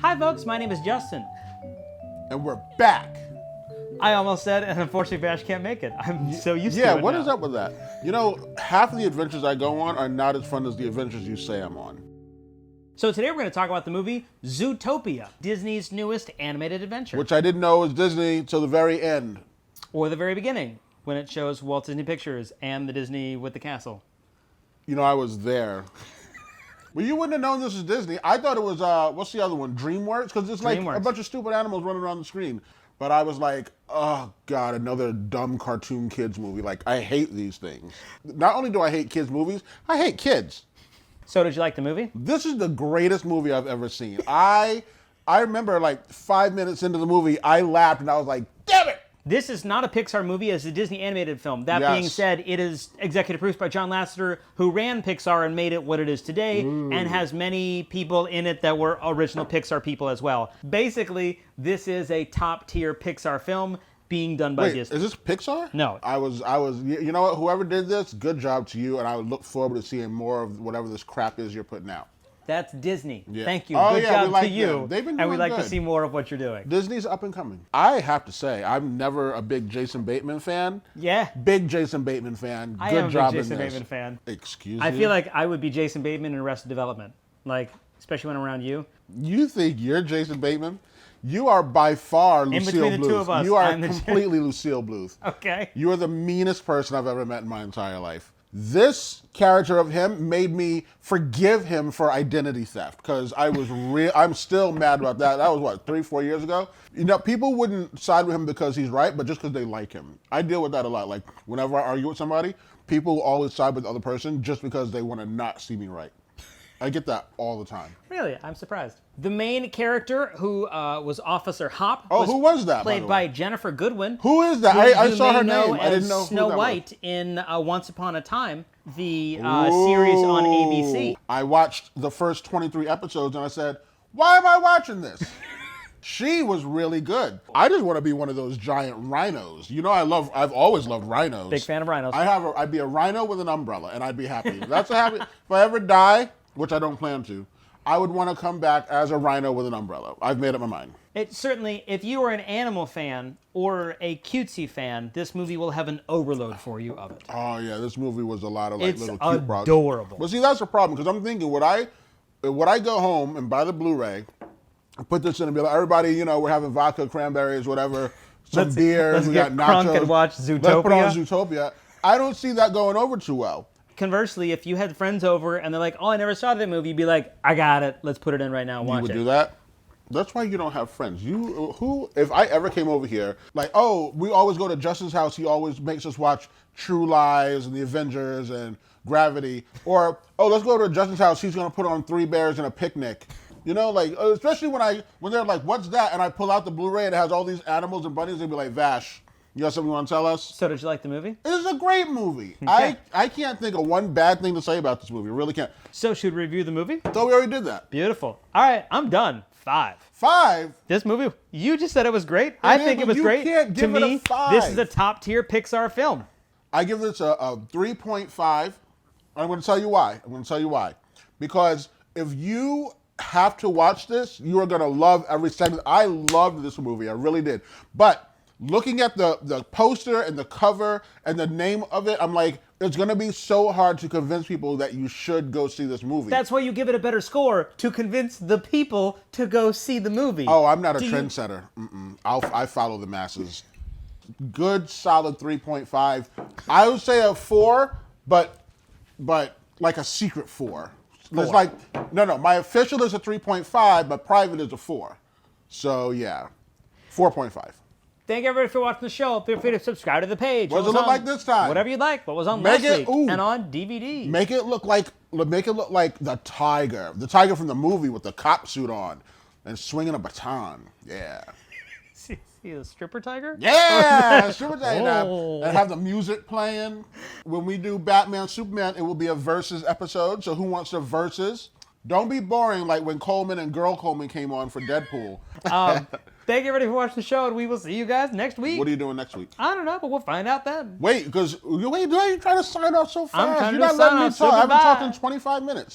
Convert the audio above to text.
Hi folks, my name is Justin. And we're back. I almost said, and unfortunately Vash can't make it. I'm so used to it Yeah, what now. is up with that? You know, half of the adventures I go on are not as fun as the adventures you say I'm on. So today we're going to talk about the movie Zootopia, Disney's newest animated adventure. Which I didn't know was Disney till the very end. Or the very beginning, when it shows Walt Disney Pictures and the Disney with the castle. You know, I was there. But you wouldn't have known this was Disney. I thought it was, what's the other one? DreamWorks? Because it's like a bunch of stupid animals running around the screen. But I was like, oh God, another dumb cartoon kids movie. Like, I hate these things. Not only do I hate kids movies, I hate kids. So did you like the movie? This is the greatest movie I've ever seen. I remember like 5 minutes into the movie, I laughed and I was like, damn it! This is not a Pixar movie, it's a Disney animated film. That being said, it is executive produced by John Lasseter, who ran Pixar and made it what it is today, and has many people in it that were original Pixar people as well. Basically, this is a top-tier Pixar film being done by Disney. Is this Pixar? No. I was, you know what, whoever did this, good job to you, and I would look forward to seeing more of whatever this crap is you're putting out. That's Disney. Yeah. Thank you. Oh, Good yeah, job to you. They've been and we'd doing like to good. see more of what you're doing. Disney's up and coming. I have to say, I'm never a big Jason Bateman fan. Yeah. Big Jason Bateman fan. I Good am job a big Jason in this. Bateman fan. Excuse I me? feel like I would be Jason Bateman in Arrested Development. Like, especially when I'm around you. You think you're Jason Bateman? You are by far Lucille between the Bluth. two of us, you are I'm the completely Lucille Bluth. Okay. You are the meanest person I've ever met in my entire life. This character of him made me forgive him for identity theft because I'm still mad about that. That was what, 3-4 years ago? You know, people wouldn't side with him because he's right, but just because they like him. I deal with that a lot. Like whenever I argue with somebody, people will always side with the other person just because they want to not see me right. I get that all the time. Really? I'm surprised. The main character, who was Officer Hop, who was that? Played by Jennifer Goodwin. Who is that? I saw her name. I didn't know Snow who that White was. in Once Upon a Time, the series on ABC. I watched the first 23 episodes and I said, why am I watching this? She was really good. I just want to be one of those giant rhinos. You know, I've always loved rhinos. Big fan of rhinos. I'd be a rhino with an umbrella and I'd be happy. That's a happy. If I ever die, which I don't plan to, I would want to come back as a rhino with an umbrella. I've made up my mind. It certainly, if you are an animal fan or a cutesy fan, this movie will have an overload for you of it. Oh yeah, this movie was a lot of like little cute products. It's adorable. But see, that's the problem because I'm thinking, would I go home and buy the Blu-ray, put this in and be like, everybody, you know, we're having vodka, cranberries, whatever, some beer, let's we get got nachos. crunk and watch Zootopia. Let's put on Zootopia. I don't see that going over too well. Conversely, if you had friends over and they're like, oh, I never saw that movie, you'd be like, I got it. Let's put it in right now and watch it. You would do that? That's why you don't have friends. If I ever came over here, like, oh, we always go to Justin's house. He always makes us watch True Lies and The Avengers and Gravity. Or, oh, let's go to Justin's house. He's going to put on Three Bears and a Picnic. You know, like, especially when they're like, what's that? And I pull out the Blu-ray and it has all these animals and bunnies. They'd be like, Vash, you got something you want to tell us? So did you like the movie? It is a great movie. Okay. I can't think of one bad thing to say about this movie. I really can't. So should we review the movie? I thought we already did that. Beautiful. All right, I'm done. 5. 5? This movie, you just said it was great. I think it was great. Can't give to it me, a 5. this is a top tier Pixar film. I give this a 3.5. I'm going to tell you why. Because if you have to watch this, you are going to love every second. I loved this movie. I really did. But looking at the poster and the cover and the name of it, I'm like, it's going to be so hard to convince people that you should go see this movie. That's why you give it a better score, to convince the people to go see the movie. Oh, I'm not a trendsetter. I follow the masses. Good, solid 3.5. I would say a 4, but like a secret 4. It's like, no, my official is a 3.5, but private is a 4. So yeah, 4.5. Thank everybody for watching the show. Feel free to subscribe to the page. What does it look like this time? Whatever you like. What was on last week ooh. and on DVD. Make it look like the tiger from the movie with the cop suit on and swinging a baton. Yeah. See the stripper tiger? Yeah, stripper tiger. Oh. And have the music playing. When we do Batman, Superman, it will be a versus episode. So who wants to versus? Don't be boring like when Coleman and Girl Coleman came on for Deadpool. Thank everybody for watching the show, and we will see you guys next week. What are you doing next week? I don't know, but we'll find out then. Wait, because why are you trying to sign off so fast? I'm trying You're to not letting sign me off, talk. so I haven't talked goodbye. in 25 minutes.